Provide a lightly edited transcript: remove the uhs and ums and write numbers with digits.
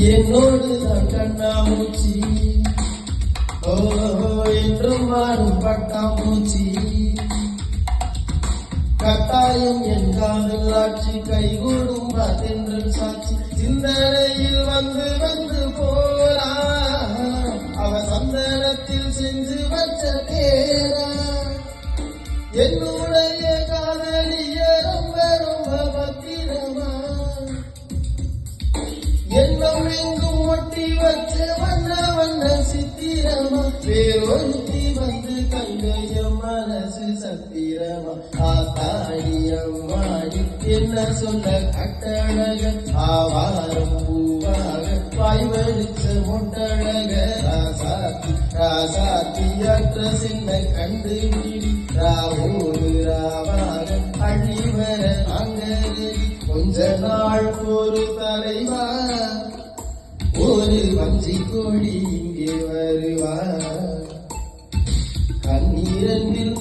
என்னோடு தான் கண்ணாமூச்சி என்றும் மாறும் பட்டாமூச்சி கட்டாயம் என் காதல் ஆட்சி கைகூடும் தென்றல் சாட்சி சிந்தனையில் வந்து வந்து போரா அவ சந்தனத்தில் செஞ்சு வச்ச பேரா என்னுடைய காதலிய ரொம்ப ரொம்ப பத்திரமா என்னும் எங்கும் ஒட்டி வச்ச வண்ண வண்ண சித்திரமா பேரொருத்தி வந்து கங்கைய மனசு சத்திரமா ஆத்தாடியம்மாடி என்ன சொல்ல கட்டழக ஆவாரம் பூவாக பாய் வடிச்ச மொட்டழக ராசாத்தி ராசாத்தி அற்ற சின்ன கண்டு விடி ராவோடு ராவாக அழி வர நாங்கள் கொஞ்ச நாள் ஒரு தலைவா ஒரு வஞ்சி கோழி இங்கே வருவா கண்ணீரண்டில்